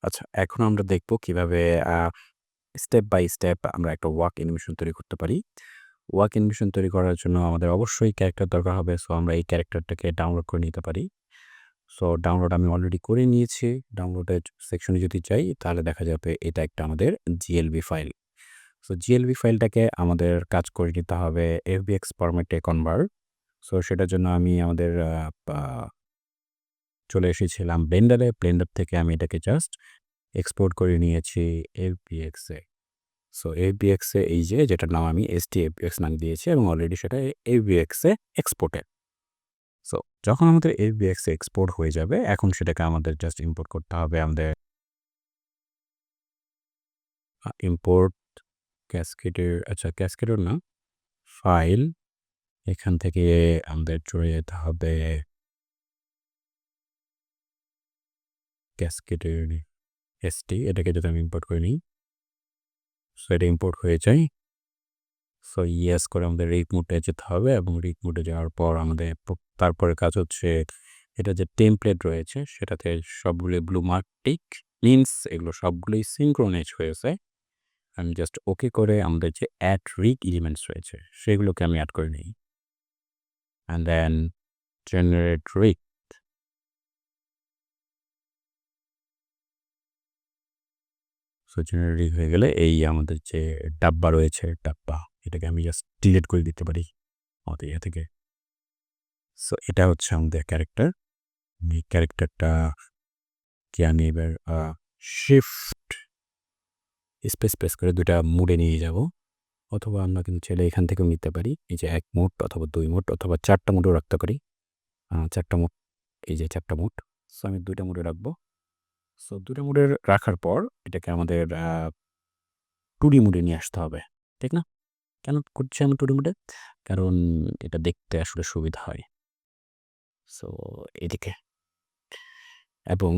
আচ্ছা, এখন আমরা দেখব কিভাবে আ স্টেপ বাই স্টেপ আমরা একটা ওয়াক অ্যানিমেশন তৈরি করতে পারি। ওয়াক অ্যানিমেশন তৈরি করার জন্য আমাদের অবশ্যই ক্যারেক্টার দরকার হবে। সো আমরা এই ক্যারেক্টারটাকে ডাউনলোড করে নিতে পারি। সো ডাউনলোড আমি অলরেডি করে নিয়েছি। ডাউনলোডের সেকশনে যদি যাই তাহলে দেখা যাবে এটা একটা আমাদের GLB ফাইল। সো GLB ফাইলটাকে আমাদের কাজ করে নিতে হবে FBX ফরম্যাটে কনভার্ট। সো সেটার জন্য আমি আমাদের পা চলে এসেছিলাম ব্লেন্ডারে। ব্লেন্ডার থেকে আমি এটাকে জাস্ট এক্সপোর্ট করে নিয়েছি FBX এ। সো FBX এ এই যে যেটার নাম আমি STFBX নাম দিয়েছি এবং অলরেডি সেটা FBX এ এক্সপোর্টেড। সো যখন আমাদের FBX এ এক্সপোর্ট হয়ে যাবে, এখন সেটাকে আমাদের জাস্ট ইম্পোর্ট করতে হবে আমাদের ইম্পোর্ট ক্যাসকেডের না, ফাইল। এখান থেকে আমাদের চলে যেতে হবে ক্যাসকেডের এটাকে যদি আমি ইম্পোর্ট করে নিই, সো এটা ইম্পোর্ট হয়ে যায়। সো ইয়েস করে আমাদের রিড মোডে যেতে হবে এবং রিড মোডে যাওয়ার পর আমাদের তারপরের কাজ হচ্ছে এটা যে টেমপ্লেট রয়েছে সেটাতে সবগুলো ব্লু মার্ক টিক মিনস এগুলো সবগুলোই সিঙ্ক্রোনাইজ হয়েছে। আমি জাস্ট ওকে করে আমাদের যে অ্যাড রিগ এলিমেন্টস রয়েছে সেগুলোকে আমি অ্যাড করে নিই। And then generate rig. So generate rig হয়ে গেলে এই আমাদের যে ডাব্বা রয়েছে ডাব্বা, এটাকে আমি জাস্ট ডিলিট করে দিতে পারি আমাদের ইয়ে থেকে। সো এটা হচ্ছে আমাদের ক্যারেক্টার। এই ক্যারেক্টারটাকে আমি এবার শিফট স্পেস প্রেস করে ২ টা মুডে নিয়ে যাব। অথবা আমরা কিন্তু চাইলে এখান থেকেও নিতে পারি। এই যে ১ মুড অথবা ২ মুড অথবা ৪ টা মুডও রাখতে পারি। ৪ টা মুড, এই যে ৪ টা মুড। সো আমি ২ টা মুডে রাখবো। সো ২ টা মুডে রাখার পর এটাকে আমাদের 2D মুডে নিয়ে আসতে হবে। ঠিক না? কেন করছি আমি 2D মুডে? কারণ এটা দেখতে আসলে সুবিধা হয়। সো এদিকে এবং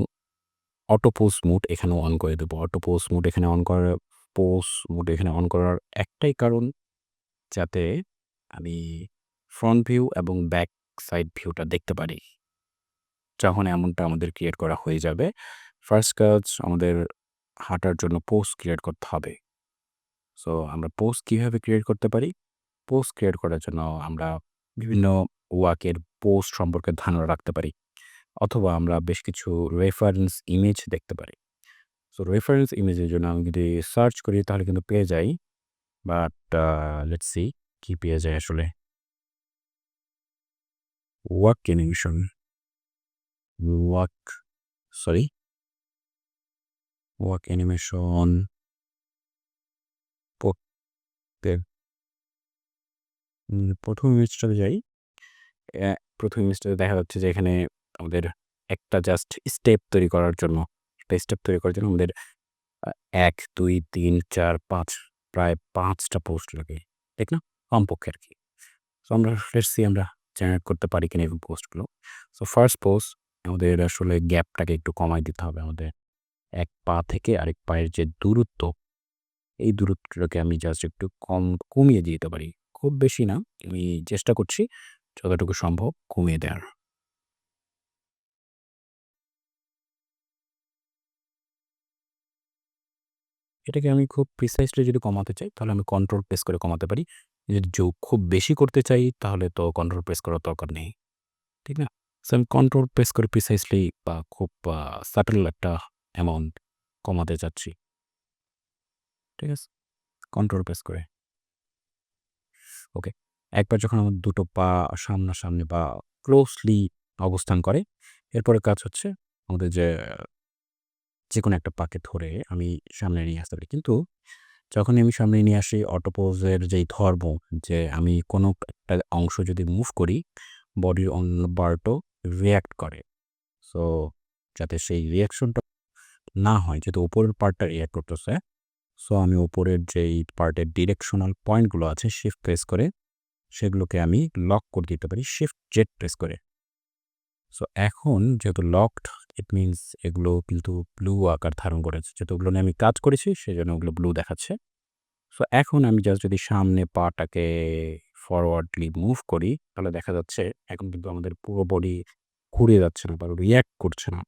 অটো পোজ মুড এখানে অন করে দেবো। অটো পোজ মুড এখানে অন করার পোজ মুড এখানে অন করার একটাই কারণ, যাতে আমি ফ্রন্ট ভিউ এবং ব্যাক সাইড ভিউটা দেখতে পারি। যখন এমনটা আমাদের ক্রিয়েট করা হয়ে যাবে, ফার্স্ট কাজ আমাদের হাঁটার জন্য পোজ ক্রিয়েট করতে হবে। সো আমরা পোজ কিভাবে ক্রিয়েট করতে পারি? পোজ ক্রিয়েট করার জন্য আমরা বিভিন্ন ওয়াকের পোজ সম্পর্কে ধারণা রাখতে পারি। অথবা আমরা বেশ কিছু রেফারেন্স ইমেজ দেখতে পারি। সো রেফারেন্স ইমেজের জন্য আমি যদি সার্চ করি তাহলে কিন্তু পেয়ে যাই। বাট লেটস সি কি পেয়ে যাই আসলে। Walk animation, walk sorry walk animation পড়তে ১ম ইমেজটাতে যাই। অ্যা ১ম ইমেজটাতে দেখা যাচ্ছে যে এখানে আমাদের একটা জাস্ট স্টেপ তৈরি করার জন্য, একটা স্টেপ তৈরি করার জন্য আমাদের ১, ২, ৩, ৪, ৫ প্রায় ৫ টা পোস্ট লাগে। ঠিক না? কমপক্ষে আরকি। সো আমরা লেটস সি আমরা জেনারেট করতে পারি কিনা এই পোস্টগুলো। সো ফার্স্ট পোস্ট আমাদের আসলে গ্যাপটাকে একটু কমায় দিতে হবে আমাদের। এক পা থেকে আরেক পায়ের যে দূরত্ব, এই দূরত্বটাকে আমি জাস্ট একটু কমিয়ে দিতে পারি। খুব বেশি না। আমি চেষ্টা করছি যতটুকু সম্ভব কমিয়ে দেওয়ার। এটাকে আমি খুব প্রিসাইজলি যদি কমাতে চাই তাহলে আমি কন্ট্রোল প্রেস করে কমাতে পারি। যদি খুব বেশি করতে চাই তাহলে তো কন্ট্রোল প্রেস করার দরকার নেই। ঠিক না? সো আমি কন্ট্রোল প্রেস করে প্রিসাইজলি বা খুব সাটল একটা অ্যামাউন্ট কমাতে চাচ্ছি। ঠিক আছে? কন্ট্রোল প্রেস করে। ওকে। একবার যখন আমার দুটো পা সামনাসামনি বা ক্লোজলি অবস্থান করে, এরপরের কাজ হচ্ছে আমাদের যে যেকোনো একটা পাকে ধরে আমি সামনে নিয়ে আসতে পারি। কিন্তু যখনই আমি সামনে নিয়ে আসি অটোপোজের যেই ধর্ম, যে আমি কোনো একটা অংশ যদি মুভ করি, বডির অন্য পার্টও রিঅ্যাক্ট করে। সো যাতে সেই রিঅ্যাকশনটা না হয়, যেহেতু উপরের পার্টটা রিঅ্যাক্ট করতেছে, সো আমি উপরের যেই পার্টের ডিরেকশনাল পয়েন্টগুলো আছে শিফট প্রেস করে সেগুলোকে আমি লক করে দিতে পারি শিফট জেড প্রেস করে। সো এখন যেহেতু লকড, ইট মিনস এগুলো কিন্তু ব্লু আকার ধারণ করেছে। যেহেতু ওগুলো নিয়ে আমি কাজ করেছি সেজন্য ওগুলো ব্লু দেখাচ্ছে। সো এখন আমি জাস্ট যদি সামনে পাটাকে ফরওয়ার্ডলি মুভ করি তাহলে দেখা যাচ্ছে এখন কিন্তু আমাদের পুরো বডি ঘুরে যাচ্ছে না বা রিঅ্যাক্ট করছে না।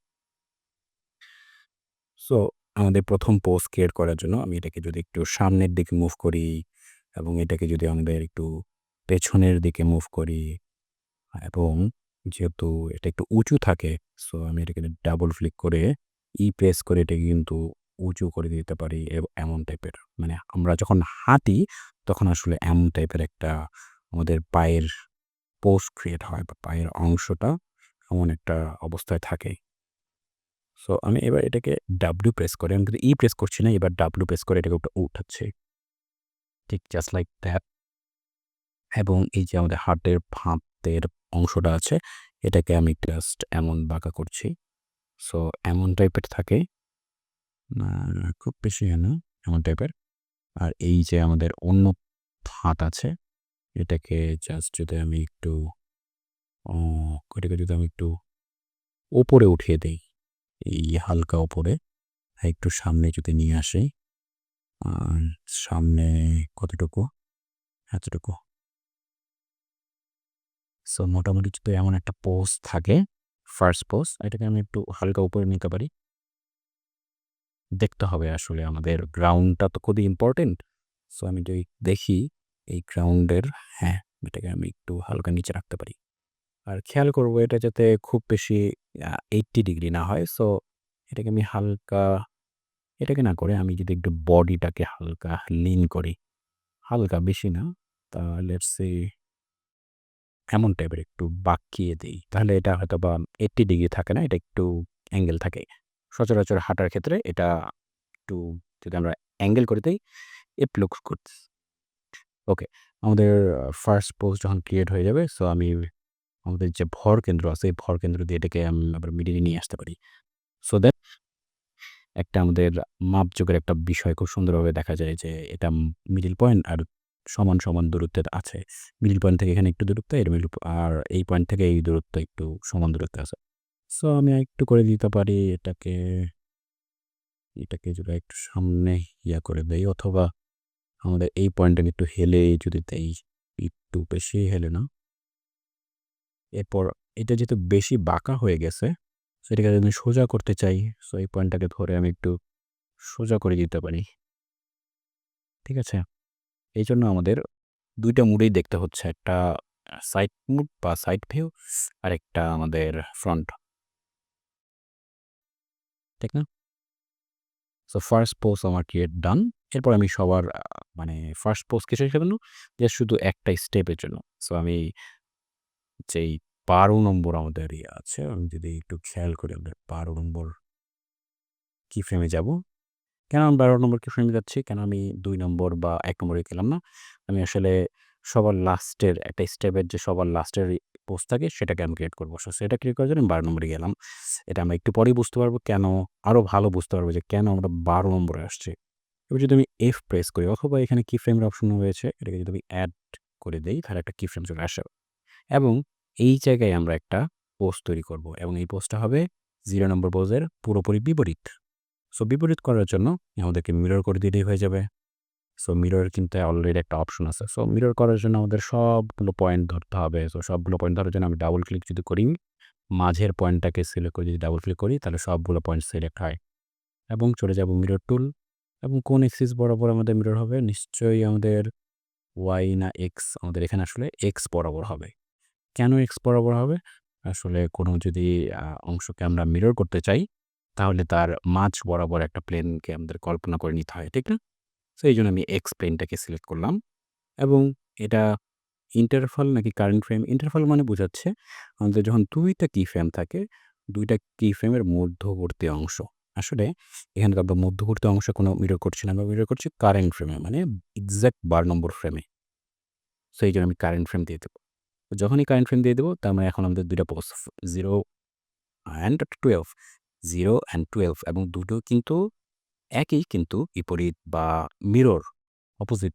সো আমাদের প্রথম পোজ ক্রিয়েট করার জন্য আমি এটাকে যদি একটু সামনের দিকে মুভ করি এবং এটাকে যদি আমাদের একটু পেছনের দিকে মুভ করি এবং যেহেতু এটা একটু উঁচু থাকে, সো আমি এটাকে ডাবল ক্লিক করে প্রেস করে এটাকে কিন্তু উঁচু করে দিতে পারি এমন টাইপের। মানে আমরা যখন হাঁটি তখন আসলে এমন টাইপের একটা আমাদের পায়ের পোজ ক্রিয়েট হয় বা পায়ের অংশটা এমন একটা অবস্থায় থাকে। সো আমি এবার এটাকে ডাব্লিউ প্রেস করে আমি কিন্তু প্রেস করছি না, এবার ডাব্লিউ প্রেস করে এটাকে উঠাচ্ছি। ঠিক জাস্ট লাইক দ্যাট। এবং এই যে আমাদের হাতের অংশটা আছে, এটাকে আমি জাস্ট এমন বাঁকা করছি। সো এমন টাইপের থাকে। না, খুব বেশি না, এমন টাইপের। আর এই যে আমাদের অন্য হাত আছে, এটাকে জাস্ট যদি আমি একটু এটাকে যদি আমি একটু ওপরে উঠিয়ে দেই, এই হালকা ওপরে, একটু সামনে যদি নিয়ে আসি, আর সামনে কতটুকু? এতটুকু। সো মোটামুটি যদি এমন একটা পোজ থাকে, ফার্স্ট পোজ, এটাকে আমি একটু হালকা উপরে নিতে পারি। দেখতে হবে আসলে আমাদের গ্রাউন্ডটা তো খুবই ইম্পর্টেন্ট। সো আমি যদি দেখি এই গ্রাউন্ডের, হ্যাঁ, এটাকে আমি একটু হালকা নিচে রাখতে পারি। আর খেয়াল করব এটা যাতে খুব বেশি 80 ডিগ্রি না হয়। সো এটাকে আমি হালকা, এটাকে না করে আমি যদি একটু বডিটাকে হালকা লিন করি, হালকা বেশি না, তা লেটস সে এমন টাইপের একটু বাঁকিয়ে দেই। তাহলে এটা হয়তোবা 80 ডিগ্রি থাকে না, এটা একটু অ্যাঙ্গেল থাকে। সচরাচর হাঁটার ক্ষেত্রে এটা একটু যদি আমরা অ্যাঙ্গেল করে দেই, ইট লুকস গুড। ওকে, আমাদের ফার্স্ট পোজ যখন ক্রিয়েট হয়ে যাবে, সো আমি আমাদের যে ভর কেন্দ্র আছে, এই ভর কেন্দ্র দিয়ে এটাকে আমি আবার মিডিলে নিয়ে আসতে পারি। সো দ্যাট একটা আমাদের মাপজোকের একটা বিষয় খুব সুন্দরভাবে দেখা যায় যে এটা মিডল পয়েন্ট আর সমান দূরত্বের আছে। মিডল পয়েন্ট থেকে এখানে একটু দূরত্ব, আর এই পয়েন্ট থেকে এই দূরত্ব একটু সমান দূরত্বে আছে। সো আমি একটু করে দিতে পারি এটাকে যদি একটু সামনে করে দেই, অথবা আমাদের এই পয়েন্টটাকে একটু হেলে যদি দেই, একটু বেশি হেলে না। এরপর এটা যেহেতু বেশি বাঁকা হয়ে গেছে, সো এটাকে যদি আমি সোজা করতে চাই, সো এই পয়েন্টটাকে ধরে আমি একটু সোজা করে দিতে পারি। ঠিক আছে? এইজন্য আমাদের ২ টা মুডেই দেখতে হচ্ছে। একটা সাইড মুড বা সাইড ভিউ, আরেকটা আমাদের ফ্রন্ট। ঠিক না? সো ফার্স্ট পোজ আমার ক্রিয়েট ডান। এরপর আমি সবার মানে ফার্স্ট পোজ কিসের জন্য? জাস্ট শুধু একটা স্টেপের জন্য। সো আমি যেই ১২ নম্বর আমাদের আছে, আমি যদি একটু খেয়াল করি আমাদের ১২ নম্বর কি ফ্রেমে যাব। কেন আমি ১২ নম্বর কি ফ্রেমে যাচ্ছি? কেন আমি ২ নম্বর বা ১ নম্বরে গেলাম না? আমি আসলে সবার লাস্টের একটা স্টেপের যে সবার লাস্টের পোজ থাকে, সেটাকে আমি ক্রিয়েট করব। সো সেটা ক্রিয়েট করার জন্য আমি ১২ নম্বরে গেলাম। এটা আমরা একটু পরেই বুঝতে পারবো কেন, আরো ভালো বুঝতে পারবো যে কেন আমরা ১২ নম্বরে আসছি। এবার যদি আমি F প্রেস করি, অথবা এখানে কি ফ্রেমের অপশন রয়েছে, এটাকে যদি আমি অ্যাড করে দেই, তাহলে একটা কি ফ্রেম চলে আসে। এবং এই জায়গায় আমরা একটা পোজ তৈরি করব এবং এই পোজটা হবে 0 নম্বর পোজের পুরোপুরি বিপরীত। সো বিপরীত করার জন্য আমাদেরকে মিরর করে দিলেই হয়ে যাবে। সো মিরর কিন্তু অলরেডি একটা অপশন আছে। সো মিরর করার জন্য আমাদের সবগুলো পয়েন্ট ধরতে হবে। সো সবগুলো পয়েন্ট ধরার জন্য আমি ডাবল ক্লিক যদি করি, মাঝের পয়েন্টটাকে সিলেক্ট করে যদি ডাবল ক্লিক করি, তাহলে সবগুলো পয়েন্ট সিলেক্ট হয় এবং চলে যাব মিরর টুল। এবং কোন এক্সিস বরাবর আমাদের মিরর হবে? নিশ্চয়ই আমাদের ওয়াই না এক্স? আমাদের এখানে আসলে এক্স বরাবর হবে। কেন এক্স বরাবর হবে? আসলে কোনো যদি অংশকে আমরা মিরর করতে চাই, তাহলে তার মাঝ বরাবর একটা প্লেনকে আমাদের কল্পনা করে নিতে হয়, ঠিক না? সো এইজন্য আমি এক্স প্লেনটাকে সিলেক্ট করলাম এবং এটা ইন্টারভাল নাকি কারেন্ট ফ্রেম? ইন্টারভাল মানে বোঝাচ্ছে আমাদের যখন ২ টা কি ফ্রেম থাকে, ২ টা কি ফ্রেমের মধ্যবর্তী অংশ। আসলে এখানে তো আমরা মধ্যবর্তী অংশে কোনো মিরর করছি না, আমরা মিরর করছি কারেন্ট ফ্রেমে, মানে এক্সাক্ট ১২ নম্বর ফ্রেমে। সো এইজন্য আমি কারেন্ট ফ্রেম দিয়ে দেব। তো যখনই কারেন্ট ফ্রেম দিয়ে দেব, তার মানে এখন আমাদের ২ টা পোজ 0 অ্যান্ড 12, 0 অ্যান্ড 12, এবং দুটো কিন্তু একই, কিন্তু বিপরীত বা মিরর, অপোজিট।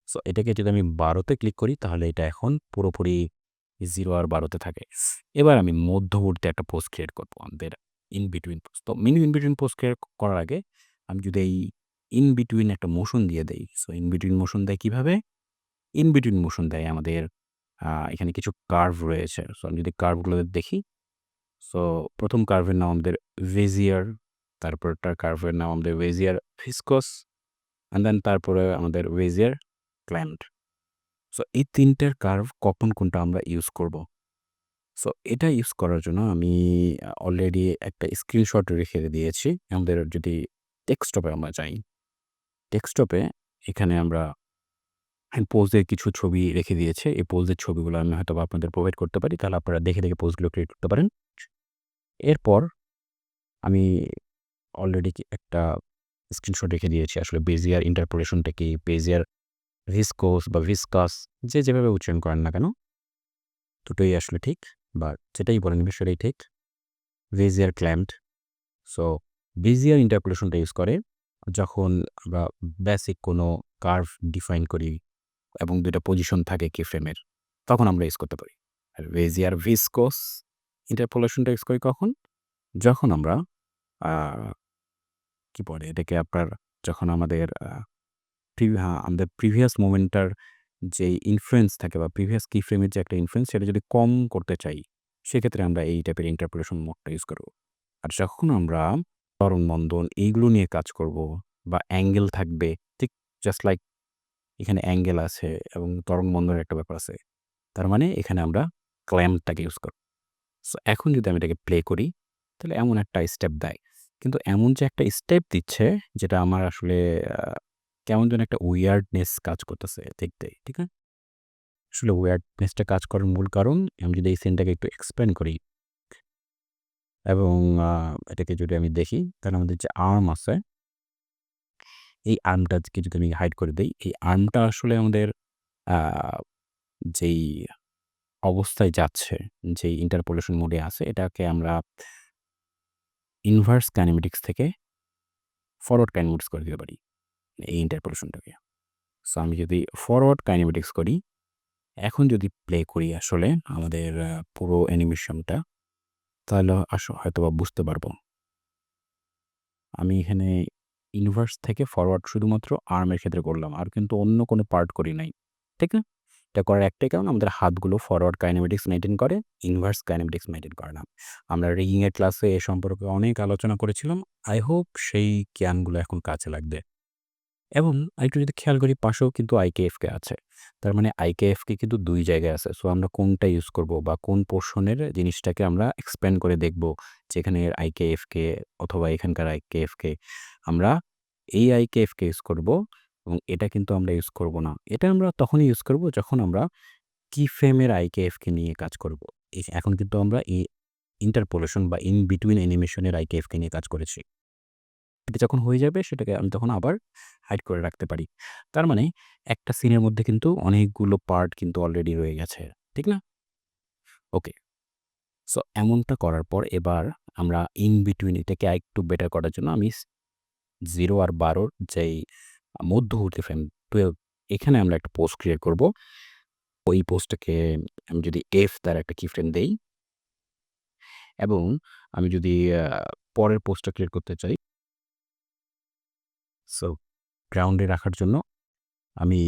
সো এটাকে যদি আমি ১২ তে ক্লিক করি, তাহলে এটা এখন পুরোপুরি 0 আর ১২ তে থাকে। এবার আমি মধ্যবর্তী একটা পোজ ক্রিয়েট করব আমাদের ইন বিটুইন পোজ। তো ইন বিটুইন পোজ ক্রিয়েট করার আগে আমি যদি এই ইন বিটুইন একটা মোশন দিয়ে দেই। সো ইন বিটুইন মোশন দেয় কিভাবে? ইন বিটুইন মোশন দেয় আমাদের এখানে কিছু কার্ভ রয়েছে। সো আমি যদি কার্ভগুলো দেখি, সো ১ম কার্ভের নাম আমাদের বেজিয়ার, তারপরটার কার্ভের নাম আমাদের বেজিয়ার ভিসকস অ্যান্ড দেন তারপরে আমাদের বেজিয়ার ক্ল্যাম্পড। সো এই ৩ টার কার্ভ কখন কোনটা আমরা ইউজ করব। সো এটা ইউজ করার জন্য আমি অলরেডি একটা স্ক্রিনশট রেখে দিয়েছি। আমাদের যদি ডেস্কটপে আমরা যাই, ডেস্কটপে এখানে আমরা পোজের কিছু ছবি রেখে দিয়েছে। এই পোজের ছবিগুলো আমি হয়তোবা আপনাদের প্রোভাইড করতে পারি। তাহলে আপনারা দেখে, দেখে পোজগুলো ক্রিয়েট করতে পারেন। এরপর আমি অলরেডি একটা স্ক্রিনশট রেখে দিয়েছি আসলে বেজিয়ার ইন্টারপোলেশনটা কি, বেজিয়ার ভিসকোস বা ভিসকাস যে যেভাবে উচ্চারণ করেন না কেন, দুটোই আসলে ঠিক বা যেটাই বলেন সেটাই ঠিক। বেজিয়ার ক্ল্যাম্পড। সো বেজিয়ার ইন্টারপোলেশনটা ইউজ করে যখন আমরা বেসিক কোনো কার্ভ ডিফাইন করি এবং ২ টা পজিশন থাকে কি ফ্রেমের, তখন আমরা ইউজ করতে পারি। আর বেজিয়ার ভিসকোস ইন্টারপোলেশনটা ইউজ করি কখন? যখন আমরা আ কি বলে এটাকে আপনার যখন আমাদের আমাদের প্রিভিয়াস মোমেন্টটার যে ইনফ্লুয়েন্স থাকে বা প্রিভিয়াস কি ফ্রেমের যে একটা ইনফ্লুয়েন্স সেটা যদি কম করতে চাই, সেক্ষেত্রে আমরা এই টাইপের ইন্টারপোলেশন মোডটা ইউজ করব। আর যখন আমরা ত্বরণ-মন্দন এইগুলো নিয়ে কাজ করব বা অ্যাঙ্গেল থাকবে, ঠিক জাস্ট লাইক এখানে অ্যাঙ্গেল আছে এবং ত্বরণ-মন্দনের একটা ব্যাপার আছে। তার মানে এখানে আমরা ক্ল্যাম্পটাকে ইউজ করব। সো এখন যদি আমি এটাকে প্লে করি, তাহলে এমন একটা স্টেপ দেয়। কিন্তু এমন যে একটা স্টেপ দিচ্ছে যেটা আমার আসলে আ কেমন যেন একটা উইয়ার্ডনেস কাজ করতেছে দেখতে, ঠিক না? আসলে উইয়ার্ডনেসটা কাজ করার মূল কারণ আমি যদি এই সিনটাকে একটু এক্সপ্যান্ড করি এবং আ এটাকে যদি আমি দেখি, তাহলে আমাদের যে আর্ম আছে, এই আর্মটাকে যদি আমি হাইড করে দেই, এই আর্মটা আসলে আমাদের আ যেই অবস্থায় যাচ্ছে, যেই ইন্টারপোলেশন মোডে আছে, এটাকে আমরা ইনভার্স কাইনেমেটিক্স থেকে ফরওয়ার্ড কাইনেমেটিক্স করে দিতে পারি, এই ইন্টারপোলেশনটাকে। সো আমি যদি ফরওয়ার্ড কাইনেমেটিক্স করি, এখন যদি প্লে করি আসলে আমাদের পুরো অ্যানিমেশনটা, তাহলে হয়তোবা বুঝতে পারবো। আমি এখানে ইনভার্স থেকে ফরওয়ার্ড শুধুমাত্র আর্মের ক্ষেত্রে করলাম। আর কিন্তু অন্য কোনো পার্ট করি নাই। ঠিক না? এটা করার একটাই কারণ আমাদের হাতগুলো ফরওয়ার্ড কাইনেমেটিক্স মেইনটেইন করে, ইনভার্স কাইনেমেটিক্স মেইনটেইন করে না। আমরা রিগিং এর ক্লাসে এ সম্পর্কে অনেক আলোচনা করেছিলাম। আই হোপ সেই জ্ঞানগুলো এখন কাজে লাগবে। এবং আরেকটু যদি খেয়াল করি পাশেও কিন্তু আইকেএফকে আছে। তার মানে আইকেএফকে কিন্তু ২ জায়গায় আছে। সো আমরা কোনটা ইউজ করব বা কোন পোরশনের জিনিসটাকে আমরা এক্সপ্যান্ড করে দেখব। যেখানে আইকেএফকে অথবা এখানকার আইকেএফকে আমরা এই আইকেএফকে ইউজ করব এবং এটা কিন্তু আমরা ইউজ করব না। এটা আমরা তখনই ইউজ করব যখন আমরা কি ফ্রেমের আইকেএফকে নিয়ে কাজ করব। এখন কিন্তু আমরা এই ইন্টারপোলেশন বা ইন বিটুইন অ্যানিমেশনের আইকেএফকে নিয়ে কাজ করেছি। এটা যখন হয়ে যাবে সেটাকে আমি তখন আবার হাইড করে রাখতে পারি। তার মানে একটা সিনের মধ্যে কিন্তু অনেকগুলো পার্ট কিন্তু অলরেডি রয়ে গেছে। ঠিক না? ওকে। সো এমনটা করার পর এবার আমরা ইন বিটুইন এটাকে আরেকটু বেটার করার জন্য আমি 0 আর 12 র যেই মধ্যবর্তী ফ্রেম 12 এখানে আমরা একটা পোস্ট ক্রিয়েট করব। ওই পোস্টটাকে আমি যদি F দ্বারা একটা কিফ্রেম দেই এবং আমি যদি আ পরের পোস্টটা ক্রিয়েট করতে চাই, সো গ্রাউন্ডে রাখার জন্য আমি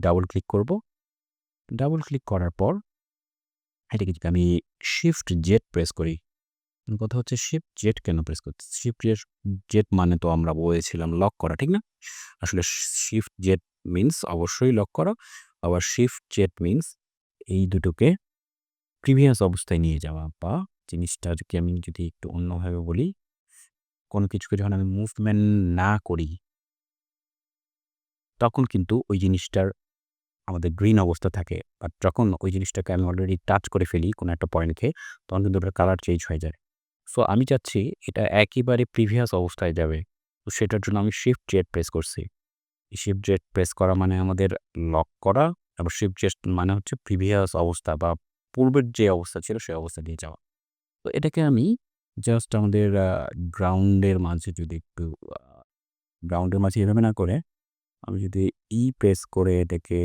ডাবল ক্লিক করব। ডাবল ক্লিক করার পর এটাকে যদি আমি শিফট জেড প্রেস করি, কথা হচ্ছে শিফট জেড কেন প্রেস করছি? শিফট জেড মানে তো আমরা বলেছিলাম লক করা, ঠিক না? আসলে শিফট জেড মিনস অবশ্যই লক করা। আবার শিফট জেড মিনস এই দুটোকে প্রিভিয়াস অবস্থায় নিয়ে যাওয়া বা জিনিসটাকে আমি যদি একটু অন্যভাবে বলি, কোনো কিছুকে যখন আমি মুভমেন্ট না করি, তখন কিন্তু ওই জিনিসটার আমাদের গ্রিন অবস্থা থাকে। বাট যখন ওই জিনিসটাকে আমি অলরেডি টাচ করে ফেলি কোনো একটা পয়েন্টকে, তখন কিন্তু ওটার কালার চেঞ্জ হয়ে যায়। সো আমি চাচ্ছি এটা একেবারে প্রিভিয়াস অবস্থায় যাবে। তো সেটার জন্য আমি শিফট জেড প্রেস করছি। শিফট জেড প্রেস করা মানে আমাদের লক করা, আবার শিফট জেড মানে হচ্ছে প্রিভিয়াস অবস্থা বা পূর্বের যে অবস্থা ছিল সেই অবস্থা নিয়ে যাওয়া। তো এটাকে আমি জাস্ট আমাদের গ্রাউন্ডের মাঝে যদি একটু আ গ্রাউন্ডের মাঝে এভাবে না করে আমি যদি প্রেস করে এটাকে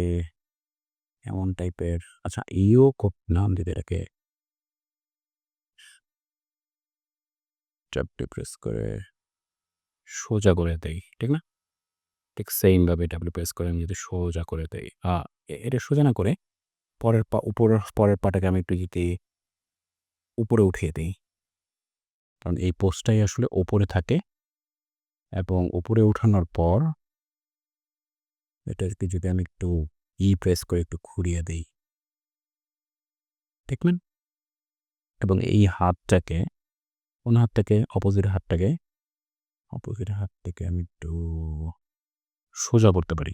এমন টাইপের আচ্ছা নাম দিতে এটাকে ট্যাবটি প্রেস করে সোজা করে দেই। ঠিক না? ঠিক সেইম ভাবে ডাব্লিউ প্রেস করে আমি যদি সোজা করে দেই। এটা সোজা না করে পরের পাটাকে আমি একটু যদি উপরে উঠিয়ে দেই। কারণ এই পোজটাই আসলে ওপরে থাকে এবং উপরে উঠানোর পর এটাকে যদি আমি একটু প্রেস করে একটু ঘুরিয়ে দেই, দেখবেন? এবং এই হাতটাকে অন্য হাতটাকে অপোজিট হাত থেকে আমি একটু সোজা করতে পারি।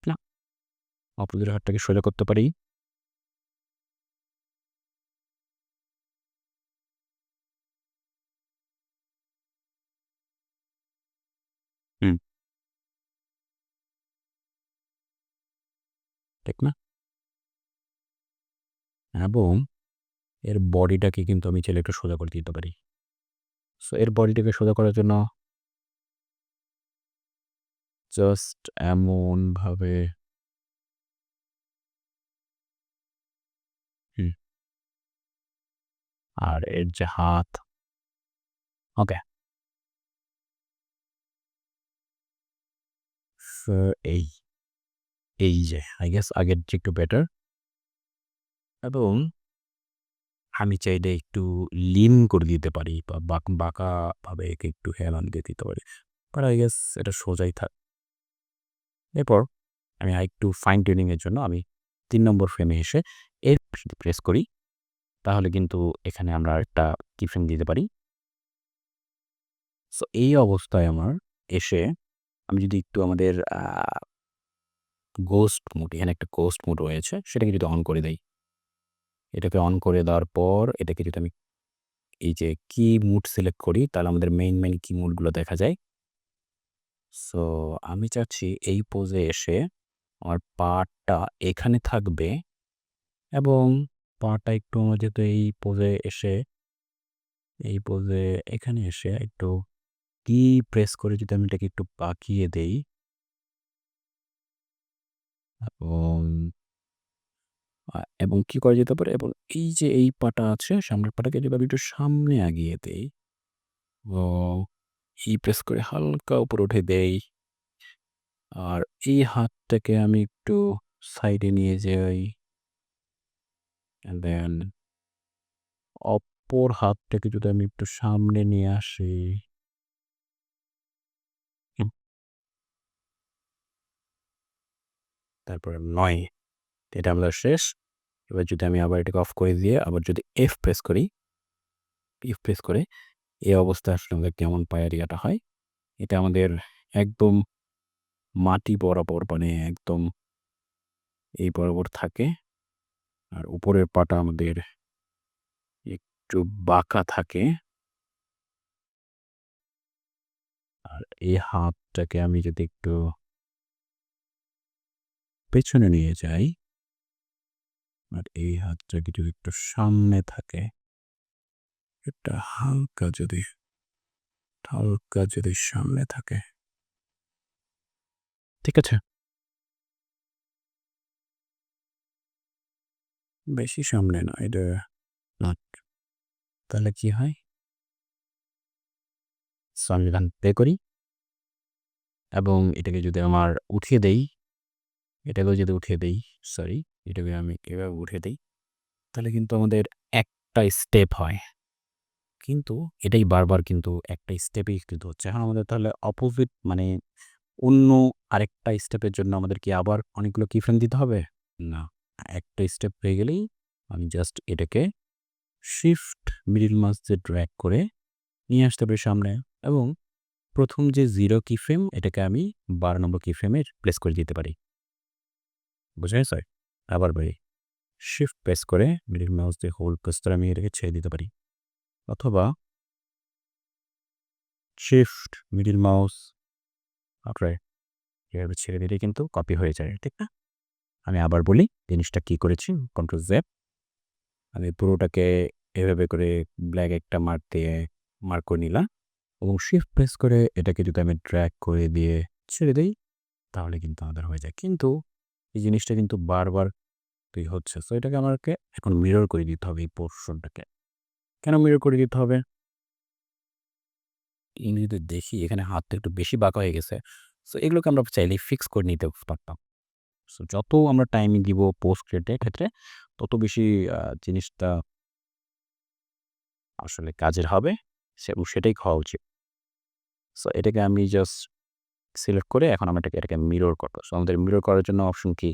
না, অপোজিট হাতটাকে সোজা করতে পারি। হুম, ঠিক না? এবং এর বডিটাকে কিন্তু আমি চাইলে একটু সোজা করে দিতে পারি। সো এর বডিটাকে সোজা করার জন্য জাস্ট এমনভাবে হুম, আর এর যে হাত ওকে। সো এই, এই যে I গেস আগের চেয়ে একটু বেটার এবং আমি চাইলে একটু লিন করে দিতে পারি বা বাঁকাভাবে একে একটু হেলান দিয়ে দিতে পারি। বাট I গেস এটা সোজাই থাক। এরপর আমি আরেকটু ফাইন টিউনিং এর জন্য আমি ৩ নম্বর ফ্রেমে এসে এর যদি প্রেস করি, তাহলে কিন্তু এখানে আমরা একটা কি ফ্রেম দিতে পারি। সো এই অবস্থায় আমার এসে আমি যদি একটু আমাদের গোস্ট মোড, এখানে একটা গোস্ট মোড রয়েছে, সেটাকে যদি অন করে দেই। এটাকে অন করে দেওয়ার পর এটাকে যদি আমি এই যে কি মুড সিলেক্ট করি, তাহলে আমাদের মেইন কি মুডগুলো দেখা যায়। সো আমি চাচ্ছি এই পোজে এসে আমার পাটা এখানে থাকবে এবং পাটা একটু আমার যেহেতু এই পোজে এখানে এসে একটু কি প্রেস করে যদি আমি এটাকে একটু বাঁকিয়ে দেই এবং এবং কি করা যেতে পারে এবং এই যে এই পাটা আছে, সামনের পাটাকে যদি আমি একটু সামনে আগিয়ে দেই এবং প্রেস করে হালকা উপরে উঠে দেই। আর এই হাতটাকে আমি একটু সাইডে নিয়ে যাই। অ্যান্ড দেন অপর হাতটাকে যদি আমি একটু সামনে নিয়ে আসি। হুম, তারপরে ৯। এটা আমাদের শেষ। এবার যদি আমি আবার এটাকে অফ করে দিয়ে আবার যদি এফ প্রেস করে এই অবস্থায় আসলে আমাদের কেমন পায়ের ইয়াটা হয়। এটা আমাদের একদম মাটি বরাবর মানে একদম এই বরাবর থাকে। আর উপরের পাটা আমাদের একটু বাঁকা থাকে। আর এই হাতটাকে আমি যদি একটু পেছনে নিয়ে যাই আর এই হাতটাকে যদি একটু সামনে থাকে, এটা হালকা যদি সামনে থাকে। ঠিক আছে? বেশি সামনে না, এটা না। তাহলে কি হয়? সো আমি এখান পে করি এবং এটাকে যদি আমার উঠিয়ে দেই, এটাকেও যদি উঠিয়ে দেই, সরি, এটাকে আমি এভাবে উঠিয়ে দেই, তাহলে কিন্তু আমাদের একটা স্টেপ হয়। কিন্তু এটাই বারবার কিন্তু একটা স্টেপেই কিন্তু হচ্ছে। এখন আমাদের তাহলে অপোজিট মানে অন্য আরেকটা স্টেপের জন্য আমাদের কি আবার অনেকগুলো কি ফ্রেম দিতে হবে? না। একটা স্টেপ হয়ে গেলেই আমি জাস্ট এটাকে শিফট মিডল মাউস দিয়ে ড্র্যাগ করে নিয়ে আসতে পারি সামনে এবং ১ম যে 0 কি ফ্রেম এটাকে আমি ১২ নম্বর কি ফ্রেমে প্লেস করে দিতে পারি। বুঝা গেছে? আবার বলি, শিফট প্রেস করে মিডল মাউস দিয়ে হোল্ড প্রেস করে আমি এটাকে ছেড়ে দিতে পারি। অথবা শিফট মিডল মাউস আপনার এভাবে ছেড়ে দিলেই কিন্তু কপি হয়ে যায়। ঠিক না? আমি আবার বলি জিনিসটা কি করেছি, কন্ট্রোল জেড আমি পুরোটাকে এভাবে করে ব্ল্যাক একটা মার্ক করে নিলাম এবং শিফট প্রেস করে এটাকে যদি আমি ড্র্যাগ করে দিয়ে ছেড়ে দেই, তাহলে কিন্তু আমাদের হয়ে যায়। কিন্তু এই জিনিসটা কিন্তু বারবার হচ্ছে। সো এটাকে আমাকে এখন মিরর করে দিতে হবে এই পোরশনটাকে। কেন মিরর করে দিতে হবে? আমি যদি দেখি এখানে হাতটা একটু বেশি বাঁকা হয়ে গেছে। সো এগুলোকে আমরা চাইলেই ফিক্স করে নিতে পারতাম। সো যত আমরা টাইম দিব পোস্ট ক্রিয়েটের ক্ষেত্রে তত বেশি জিনিসটা আসলে কাজের হবে এবং সেটাই হওয়া উচিত। সো এটাকে আমি জাস্ট সিলেক্ট করে এখন আমরা এটাকে মিরর করব। সো আমাদের মিরর করার জন্য অপশন কি?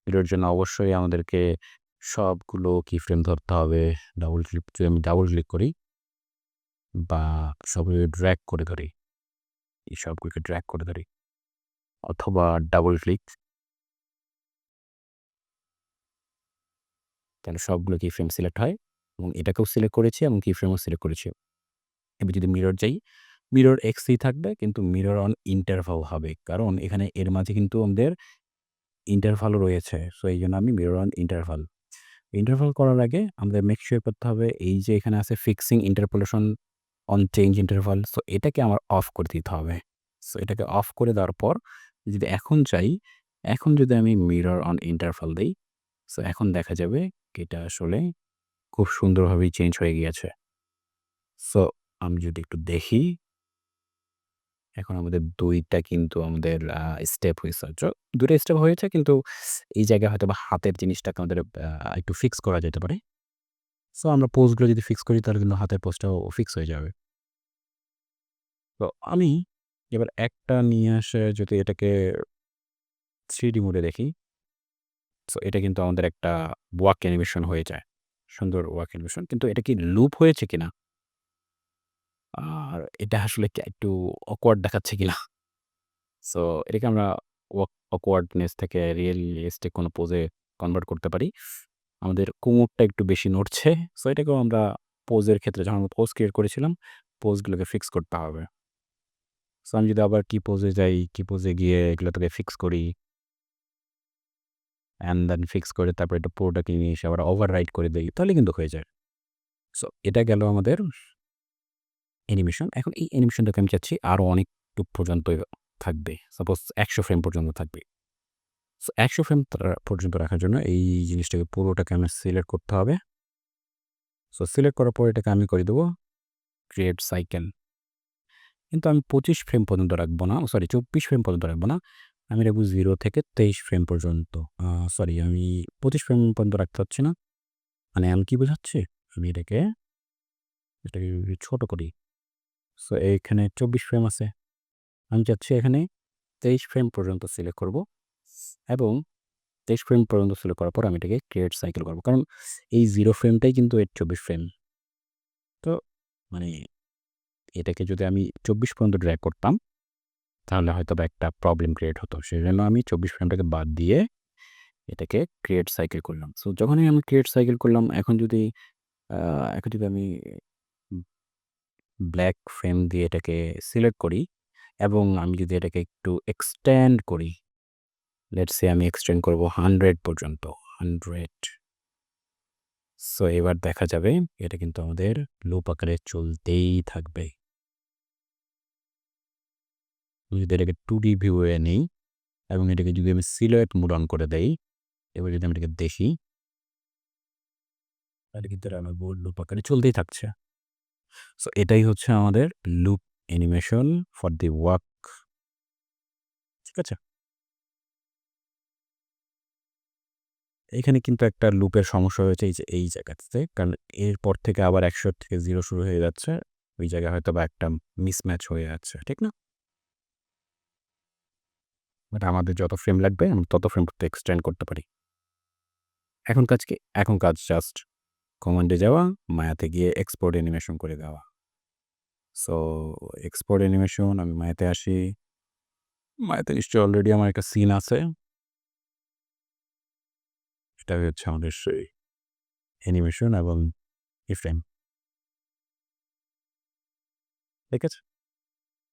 মিররের জন্য অবশ্যই আমাদেরকে সবগুলো কিফ্রেম ধরতে হবে। যদি আমি ডাবল ক্লিক করি বা সবগুলো ড্র্যাগ করে ধরি, এই সবগুলোকে ড্র্যাগ করে ধরি অথবা ডাবল ক্লিক, তাহলে সবগুলো কিফ্রেম সিলেক্ট হয় এবং এটাকেও সিলেক্ট করেছি এবং কিফ্রেমও সিলেক্ট করেছি। এবার যদি মিরর যাই, মিরর এক্সই থাকবে কিন্তু মিরর অন ইন্টারভাল হবে। কারণ এখানে এর মাঝে কিন্তু আমাদের ইন্টারভালও রয়েছে। সো এইজন্য আমি মিরর অন ইন্টারভাল। ইন্টারভাল করার আগে আমাদের মেক সিউর করতে হবে এই যে এখানে আছে fixing interpolation on change interval. So এটাকে আমার অফ করে দিতে হবে। সো এটাকে অফ করে দেওয়ার পর যদি এখন চাই, এখন যদি আমি মিরর অন ইন্টারভাল দেই, সো এখন দেখা যাবে এটা আসলে খুব সুন্দরভাবেই চেঞ্জ হয়ে গিয়েছে। সো আমি যদি একটু দেখি, এখন আমাদের ২ টা কিন্তু আমাদের স্টেপ হইছে। ২ টা স্টেপ হয়েছে কিন্তু এই জায়গায় হয়তোবা হাতের জিনিসটাকে আমাদের একটু ফিক্স করা যেতে পারে। সো আমরা পোজগুলো যদি ফিক্স করি তাহলে কিন্তু হাতের পোজটাও ফিক্স হয়ে যাবে। তো আমি এবার একটা নিয়ে আসে যদি এটাকে 3D মোডে দেখি, সো এটা কিন্তু আমাদের একটা ওয়াক অ্যানিমেশন হয়ে যায়। সুন্দর ওয়াক অ্যানিমেশন। কিন্তু এটা কি লুপ হয়েছে কিনা? আর এটা আসলে কি একটু awkward দেখাচ্ছে কিনা? সো এটাকে আমরা awkwardness থেকে রিয়ালিস্টিক কোনো পোজে কনভার্ট করতে পারি। আমাদের কোমরটা একটু বেশি নড়ছে। সো এটাকেও আমরা পোজের ক্ষেত্রে যখন আমরা পোজ ক্রিয়েট করেছিলাম, পোজগুলোকে ফিক্স করতে হবে। সো আমি যদি আবার কি পোজে যাই, কি পোজে গিয়ে এগুলোকে ফিক্স করি অ্যান্ড দেন ফিক্স করে তারপরে এটা পুরোটাকে নিয়ে এসে আবার ওভাররাইট করে দেই, তাহলে কিন্তু হয়ে যায়। সো এটা গেল আমাদের অ্যানিমেশন। এখন এই অ্যানিমেশনটাকে আমি চাচ্ছি আরো অনেকটুক পর্যন্ত থাকবে। সাপোজ ১০০ ফ্রেম পর্যন্ত থাকবে। সো ১০০ ফ্রেম পর্যন্ত রাখার জন্য এই জিনিসটাকে পুরোটাকে আমার সিলেক্ট করতে হবে। সো সিলেক্ট করার পর এটাকে আমি করে দেবো ক্রিয়েট সাইকেল। কিন্তু আমি ২৫ ফ্রেম পর্যন্ত রাখবো না। সরি ২৪ ফ্রেম পর্যন্ত রাখবো না। আমি রাখবো ০ থেকে ২৩ ফ্রেম পর্যন্ত। সরি আমি ২৫ ফ্রেম পর্যন্ত রাখতে চাচ্ছি না। মানে আমি কি বোঝাচ্ছি? আমি এটাকে যদি ছোট করি। সো এইখানে ২৪ ফ্রেম আছে। আমি চাচ্ছি এখানে ২৩ ফ্রেম পর্যন্ত সিলেক্ট করব এবং ২৩ ফ্রেম পর্যন্ত সিলেক্ট করার পর আমি এটাকে ক্রিয়েট সাইকেল করব। কারণ এই ০ ফ্রেমটাই কিন্তু এর ২৪ ফ্রেম। তো মানে এটাকে যদি আমি ২৪ পর্যন্ত ড্র্যাগ করতাম, তাহলে হয়তোবা একটা প্রবলেম ক্রিয়েট হতো। সেজন্য আমি ২৪ ফ্রেমটাকে বাদ দিয়ে এটাকে ক্রিয়েট সাইকেল করলাম। সো যখনই আমি ক্রিয়েট সাইকেল করলাম, আ এখন যদি আমি ব্লাক ফ্রেম দিয়ে এটাকে সিলেক্ট করি এবং আমি যদি এটাকে একটু এক্সটেন্ড করি, লেটস সে আমি এক্সটেন্ড করব 100 পর্যন্ত। 100। সো এবার দেখা যাবে এটা কিন্তু আমাদের লুপ আকারে চলতেই থাকবে। আমি যদি এটাকে 2D ভিউ এ নেই এবং এটাকে যদি আমি সিলুয়েট মোড অন করে দেই, এবার যদি আমি এটাকে দেখি, তাহলে কিন্তু এটা আমার লুপ আকারে চলতেই থাকছে। সো এটাই হচ্ছে আমাদের loop animation for the walk. ঠিক আছে? এখানে কিন্তু একটা লুপের সমস্যা হয়েছে এই যে এই জায়গাটাতে। কারণ এরপর থেকে আবার ১০০ থেকে ০ শুরু হয়ে যাচ্ছে। ওই জায়গায় হয়তোবা একটা মিসম্যাচ হয়ে যাচ্ছে। ঠিক না? বাট আমাদের যত ফ্রেম লাগবে আমরা তত ফ্রেম পর্যন্ত এক্সটেন্ড করতে পারি। এখন কাজ কি? এখন কাজ জাস্ট কমান্ডে যাওয়া, মায়াতে গিয়ে এক্সপোর্ট অ্যানিমেশন করে দেওয়া। সো এক্সপোর্ট অ্যানিমেশন আমি মায়াতে আসি। মায়াতে নিশ্চয়ই অলরেডি আমার একটা সিন আছে। এটাই হচ্ছে আমাদের সেই অ্যানিমেশন এবং keyframe। ঠিক আছে?